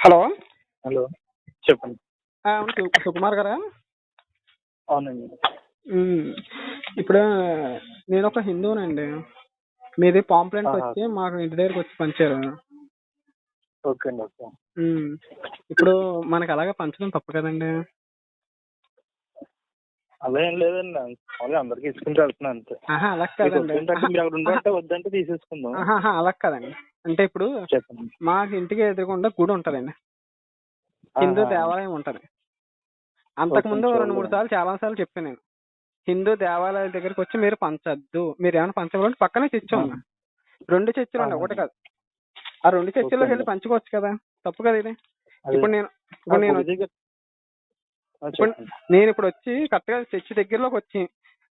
Hello. Hello, చెప్పండి. అవును, సుకుమార్ గారా? అవునండి. ఉమ్, ఇప్పుడు నేను ఒక హిందువునండి. మీది పాంప్లెంట్స్ ఆహా, వచ్చి మాకు ఇంటి దగ్గరకు వచ్చి పంచారు. ఓకే అండి. ఓకే. ఉమ్, ఇప్పుడు మనకి అలాగే పంచడం తప్పు కదండి? అలా ఏం లేదండి, మామూలుగా అందరికి ఇచ్చుకుంటూ వెళ్తున్నాను అంతే. ఆహా, అలా మీకు కాదండి. వద్దంటే మీరు అక్కడ ఉండంటే వద్దంటే తీసేసుకుందాం. ఆహా, అలా కాదండి. అంటే ఇప్పుడు చెప్పండి. మాకు ఇంటికి ఎదురుగుండా గుడి ఉంటదండి. హిందూ ఆహా, దేవాలయం ఉంటది. ఓకే అంతకుముందు అండి, 2-3 సార్లు చాలా సార్లు చెప్పాను నేను. హిందూ దేవాలయాల దగ్గరికి వచ్చి మీరు పంచొద్దు, మీరు ఏమైనా పంచవాలంటే పక్కనే చర్చి ఉంది. 2 చర్చిలు ఉన్నాయి, ఒకటి కాదు. ఆ 2 ఓకే చర్చిల్లోకి అండి. వెళ్ళి పంచుకోవచ్చు కదా, తప్పు కదా ఇది? అదే ఇప్పుడు నేను ఇప్పుడు నేను గుడి దగ్గర ఇప్పుడు చెప్పండి. నేను ఇప్పుడు వచ్చి కరెక్ట్గా చర్చి దగ్గరలోకి వచ్చి,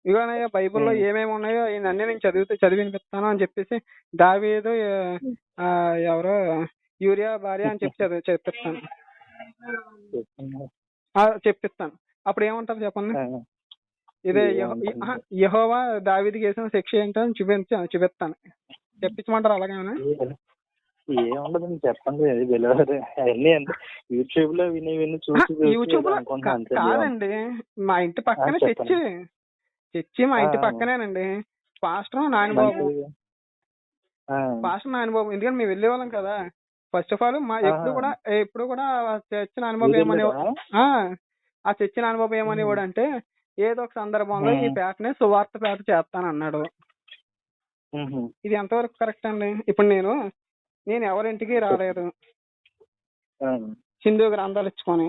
ఇవన్నయ్య బైబిల్లో ఏమేమి ఉన్నాయో ఇవన్నీ నేను చదివి వినిపిస్తాను అని చెప్పేసి దావీదు ఆ, ఎవరో యూరియా భార్య అని చెప్పి చెప్పిస్తాను. చెప్పండి. చెప్పిస్తాను. అప్పుడు ఏమంటారు చెప్పండి? ఆ, ఇదే ఏమంటారండి? యెహోవా దావీదుకి చేసిన శిక్ష ఏంటో అని చూపిస్తాను. చెప్పించమంటారు అలాగేమైనా? ఏముండదండి, చెప్పండి. అది డెలివరీ అవన్నీ అంటే యూట్యూబ్ లో విని చూసి యూట్యూబ్ ఏదో లో అనుకుంటున్నాను అంతే. కాదండి. మా ఇంటి పక్కనే చెప్పండి. చర్చి మా ఇంటి పక్కనేనండి. పాస్టర్ నానిబాబు. మంచిది. ఆ, పాస్టర్ నానిబాబు, ఎందుకంటే మేము వెళ్ళేవాళ్ళం కదా. ఫస్ట్ ఆఫ్ ఆల్ ఆహా, ఎప్పుడు కూడా చర్చి నానిబాబు మీరు ఏమనేవాడు? వెళ్ళారా? ఆ చర్చి నానిబాబు ఏమనేవాడు అంటే, ఏదో ఒక సందర్భంలో ఈ పేటని సువార్త పేట చేస్తానన్నాడు. ఇది ఎంతవరకు కరెక్ట్ అండి? ఇప్పుడు నేను ఎవరింటికి రాలేదు హిందూ గ్రంథాలు ఇచ్చుకొని.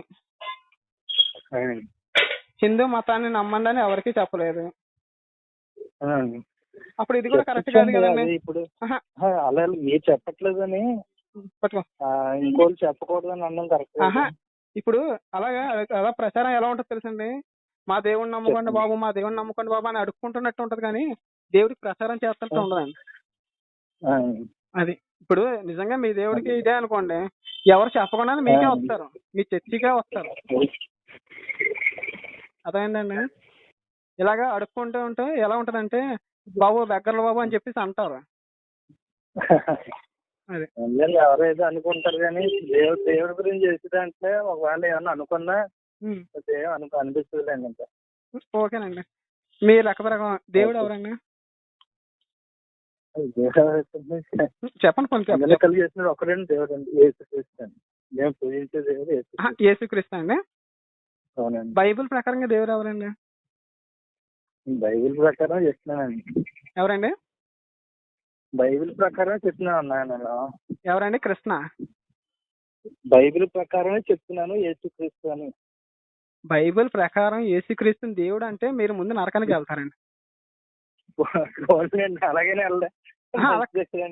హిందూ మతాన్ని నమ్మండి అని ఎవరికి చెప్పలేదు. అప్పుడు ఇది కూడా కరెక్ట్ కాదు కదండి? అదే ఇప్పుడు ఆహా, అలా మీరు చెప్పట్లేదని పట్టుకో. ఇంకోళ్ళు చెప్పకూడదని అనడం కరెక్ట్. ఆహా, ఇప్పుడు అలాగా అలా ప్రచారం ఎలా ఉంటుంది తెలుసండి? మా దేవుడిని నమ్ముకోండి చెప్పండి. బాబు, మా దేవుడిని నమ్ముకోండి బాబు అని అడుక్కుంటున్నట్టు ఉంటది, కానీ దేవుడికి ప్రచారం చేస్తున్నట్టు ఉండదండి. అది ఇప్పుడు నిజంగా మీ దేవుడికి ఇదే అనుకోండి, ఎవరు చెప్పకుండా మీకే వస్తారు, మీ చర్చికే వస్తారు. అదేంటండి? ఇలాగా అడుక్కుంటూ ఉంటే ఎలా ఉంటదంటే, బాబు బెగ్గర్ల బాబు అని చెప్పేసి అంటారు. అది ఎవరు ఏదో అనుకుంటారు కానీ దేవుడి గురించి చేసేదంటే ఒకవేళ ఏమన్నా అనుకున్నా అనిపిస్తుందిలేండి. ఇంకా ఓకేనండి. మీ లెక్క ప్రకారం దేవుడు ఎవరండి? చెప్పండి కొంచెం. అందరినీ కలిగి చేసిన ఒకరేంటి దేవుడు అండి, యేసుక్రీస్తు అండి. మేము పూజించే దేవుడు యేసుక్రీస్తు. యేసుక్రీస్తు అండి. అవునండి. బైబిల్ ప్రకారంగా దేవుడు ఎవరండి? బైబిల్ ప్రకారం చెప్తున్నానండి. ఎవరండి? బైబిల్ ప్రకారం చెప్తున్నాను అన్నాను నేను. ఎవరండి? కృష్ణ. బైబిల్ ప్రకారమే చెప్తున్నాను యేసుక్రీస్తు అని. బైబిల్ ప్రకారం యేసుక్రీస్తుని దేవుడు అంటే మీరు ముందు నరకానికి వెళ్తారండి. అలాగనే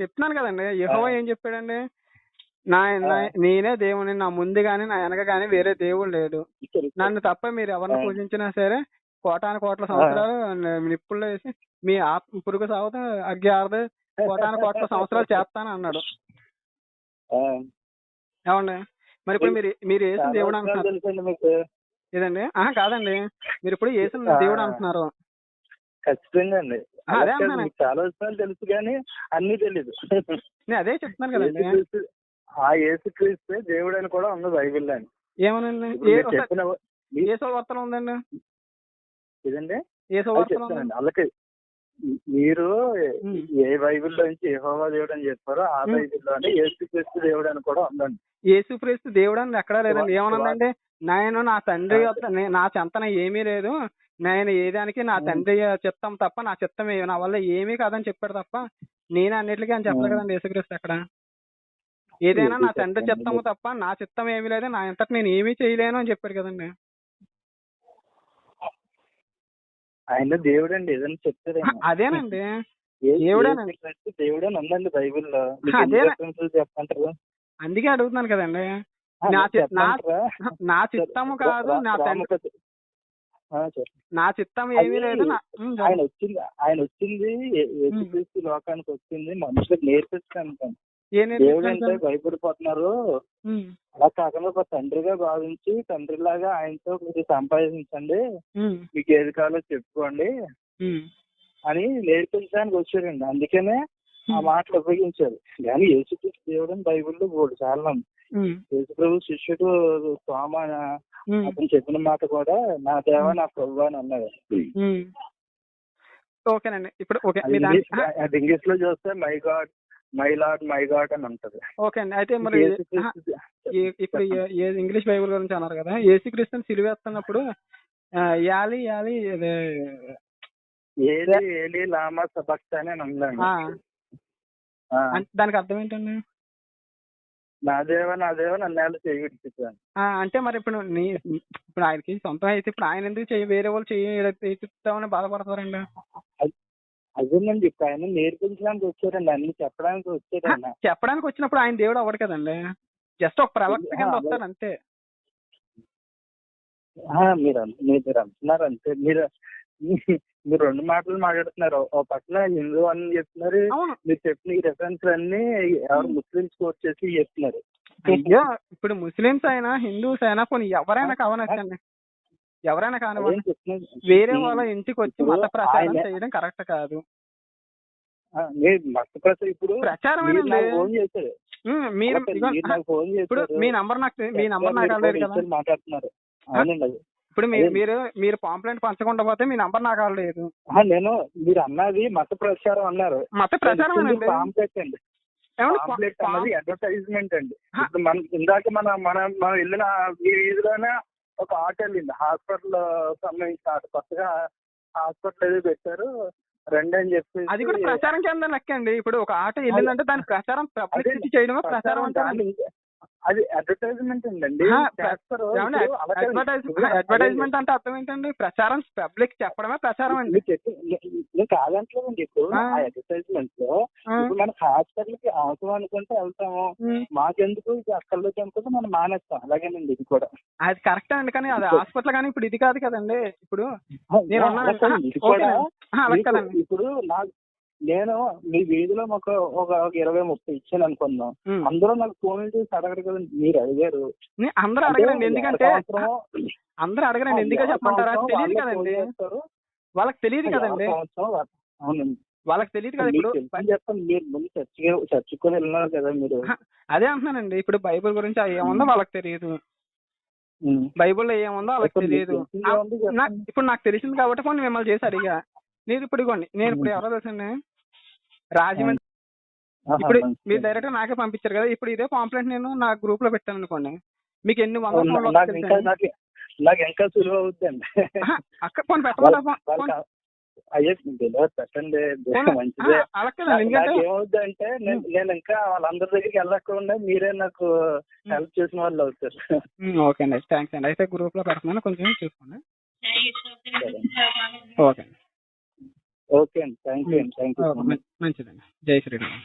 చెప్తున్నాను కదండి. యెహోవా ఏం చెప్పాడండి? నేనే దేవుని, నా ముందు గాని నా వెనక గాని వేరే దేవుడు లేడు, నన్ను తప్ప మీరు ఎవరిని పూజించినా సరే కోటాను సంవత్సరాలు నిప్పుల్లో వేసి మీ పురుగు సాగుతూ అగ్గి ఆరదు, కోటాను సంవత్సరాలు చేస్తాను అన్నాడు. ఏమండి? మరి ఇప్పుడు మీరు యేసుని దేవుడు అంటున్నారు ఏదండి? కాదండి, మీరు ఇప్పుడు యేసుని దేవుడు అంటున్నారు. ఖచ్చితంగా అండి. అదే అంటున్నాను. చాలా విషయాలు తెలుసు కానీ అన్ని తెలీదు. నేను అదే చెప్తున్నాను కదండి. ఆ యేసుక్రీస్తే దేవుడు అని కూడా ఉంది బైబిల్లో అని. ఏమనండి? ఏ సువార్తలో ఉందండి? ఇదండి ఏ సువార్తలో ఉందండి? అలాగే మీరు ఏ బైబిల్లో నుంచి యెహోవా దేవుడు అని చెప్పారో ఆ బైబిల్లో అంటే యేసుక్రీస్తు దేవుడు అని కూడా ఉందండి. యేసుక్రీస్తు దేవుడు అని ఎక్కడా లేదండి. ఏమనుందండి? నేను నా తండ్రి నా చెంతన ఏమీ లేదు, నేను ఏదానికి నా తండ్రి చిత్తం తప్ప నా చిత్తం నా వల్ల ఏమీ కాదని చెప్పాడు తప్ప నేను అన్నిటికీ అని చెప్పలేదు కదండి యేసుక్రీస్తు ఎక్కడ. ఏదైనా నా తండ్రి చిత్తము తప్ప నా చిత్తం ఏమీ లేదు, నా ఇంతటి నేను ఏమీ చేయలేను అని చెప్పాడు కదండి. ఆయన దేవుడు అండి, ఏదైనా చెప్తారు. అదేనండి, దేవుడేనండి. దేవుడు అని ఉందండి బైబిల్లో. చెప్పంటారు. అందుకే అడుగుతున్నాను కదండి. నా చిత్తము కాదు, నా తండ్రి నా చిత్తం ఏమీ లేదు. ఆయన వచ్చింది యేసుక్రీస్తు లోకానికి వచ్చింది మనుషులకు నేర్పించడానికి. దేవుడు అంటే భయపడిపోతున్నారు, అలా కాకుండా ఒక తండ్రిగా భావించి తండ్రిలాగా ఆయనతో కొంచెం సంపాదించండి, మీకు ఏది కావాలో చెప్పుకోండి అని నేర్పించడానికి వచ్చారండి. అందుకనే ఆ మాటలు ఉపయోగించారు. కానీ యేసుక్రీస్తు దేవుడు అని బైబిల్లో బోర్డు చాలా ఉమ్, యేసుప్రభు శిష్యుడు తోమ ఉమ్, అతను చెప్పిన మాట కూడా నా దేవా నా ప్రభు అని అన్నాడు. ఉమ్. ఓకేనండి. ఇప్పుడు ఓకే అది మీ దాని ఇంగ్లీష్ లో చూస్తే my God my lord my God అని ఉంటది. ఓకే అండి. అయితే మరి యేసుక్రీస్తు ఇప్పుడు ఇంగ్లీష్ బైబిల్ గురించి అన్నారు కదా, యేసుక్రీస్తుని సిలువేస్తున్నప్పుడు యాలి యాలి ఇది, ఏలి ఏలి లామా సబక్తాని అని ఉందండి. దానికి అర్థం ఏంటండి? నా దేవ నన్నేళ్ళు చేయి విడిపించాను. అంటే మరి ఇప్పుడు ఆయనకి సొంతం అయితే ఇప్పుడు ఆయన ఎందుకు వేరే వాళ్ళు చేయిస్తామని బాధపడతారండి? అదేనండి, ఇప్పుడు ఆయన నేర్పించడానికి వచ్చారండి, అన్ని చెప్పడానికి వచ్చారండి. చెప్పడానికి వచ్చినప్పుడు ఆయన దేవుడు అవ్వడు కదండి, జస్ట్ ఒక ప్రవక్త కింద వస్తాడు అంతే. మీరు అంటున్నారు అంతే. మీరు రెండు మాటలు మాట్లాడుతున్నారు. ఒక పక్కన హిందూ అని చెప్తున్నారు, మీరు చెప్పిన ఈ రిఫరెన్స్ అన్ని ఎవరు ముస్లిమ్స్ కోట్ చేసి చెప్తున్నారు. అయ్యో, ఇప్పుడు ముస్లిమ్స్ అయినా హిందూస్ అయినా కొన్ని ఎవరైనా కావనచ్చండి, ఎవరైనా కానివ్వండి, వేరే వాళ్ళ ఇంటికి వచ్చి మత ప్రచారం చేయడం కరెక్ట్ కాదు. మత ప్రచారం ఇప్పుడు ప్రచారమేనండి. మీరు ఇప్పుడు మీ నంబర్ నాకు అవ్వలేదు కదా మాట్లాడుతున్నారు. ఇప్పుడు మీరు పాంప్లెంట్ పంచకుండా పోతే మీ నంబర్ నాకు అవ్వలేదు. నేను మీరు అన్నది మత ప్రచారం అన్నారు. మత ప్రచారం పాంప్లెట్ అండి, పాంప్లెట్ అన్నది అడ్వర్టైజ్మెంట్ అండి. ఇప్పుడు మనం ఇందాక మనం వెళ్ళిన వీధిలోనే ఒక ఆట వెళ్ళింది, హాస్పిటల్ సంబంధించిన కొత్తగా హాస్పిటల్ ఏదో పెట్టారు రండి అని చెప్పి. అది కూడా ప్రచారం కింద లెక్కండి. ఇప్పుడు ఒక ఆట వెళ్ళిందంటే దాని ప్రచారం పబ్లిసిటీ చేయడమే ప్రచారం అంటే. అది అడ్వర్టైజ్మెంట్ అండి. అడ్వర్టైజ్మెంట్ అంటే అర్థం ఏంటండి? ప్రచారం, పబ్లిక్ చెప్పడమే ప్రచారం అండి. నేను కాదంటలేదండి. ఇప్పుడు అడ్వర్టైజ్మెంట్ లో ఇప్పుడు మన హాస్పిటల్ కి అవసరం అనుకుంటే వెళ్తాము, మాకెందుకు ఇది అక్కర్లోకి అనుకుంటే మనం మానేస్తాం. అలాగేనండి ఇది కూడా. అది కరెక్ట్ అండి, కానీ అది హాస్పిటల్ కానీ ఇప్పుడు ఇది కాదు కదండి. ఇప్పుడు ఇప్పుడు నేను మీ వీధిలో ఒక 20-30 ఇచ్చాను అనుకుందాం, అందరూ నాకు ఫోన్ చేసి అడగరు కదండి. మీరు అడిగారు, అందరూ అడగరండి. ఎందుకంటే అందరూ అడగరండి, ఎందుకో చెప్పమంటారా? తెలియదు కదండి, వాళ్ళకి తెలియదు కదండి. అవునండి, వాళ్ళకి తెలియదు కదా. ఇప్పుడు చెప్పండి, మీరు ముందు చర్చకొని వెళ్ళినారు కదా మీరు. అదే అంటున్నానండి, ఇప్పుడు బైబిల్ గురించి ఏముందో వాళ్ళకి తెలియదు, బైబిల్లో ఏముందో వాళ్ళకి తెలియదు. ఇప్పుడు నాకు తెలిసింది కాబట్టి కొన్ని మిమ్మల్ని చేసి అడిగా. నేను ఇప్పుడు ఎవరో తెలుసండి, రాజమండ్రి. ఇప్పుడు మీరు డైరెక్ట్ గా నాకే పంపించారు కదా. ఇప్పుడు ఇదే పాంప్లెంట్ నేను నా గ్రూప్ లో పెట్టాను అనుకోండి, మీకు ఎన్ని వందల నాకు ఇంకా సులువు అవుతుందండి. అక్కడ ఫోన్ పెట్టండి, పెట్టండి మంచిదే. ఏమవుద్దంటే నేను ఇంకా వాళ్ళందరి దగ్గరికి వెళ్ళకుండా మీరే నాకు హెల్ప్ చేసిన వాళ్ళు అవుతారు. ఓకే అండి, థ్యాంక్స్ అండి. అయితే గ్రూప్ లో పెడుతున్నాను, కొంచెం చూసుకోండి. ఓకే ఓకే అండి, థ్యాంక్ యూ. మంచిదండి. జై శ్రీరామ్.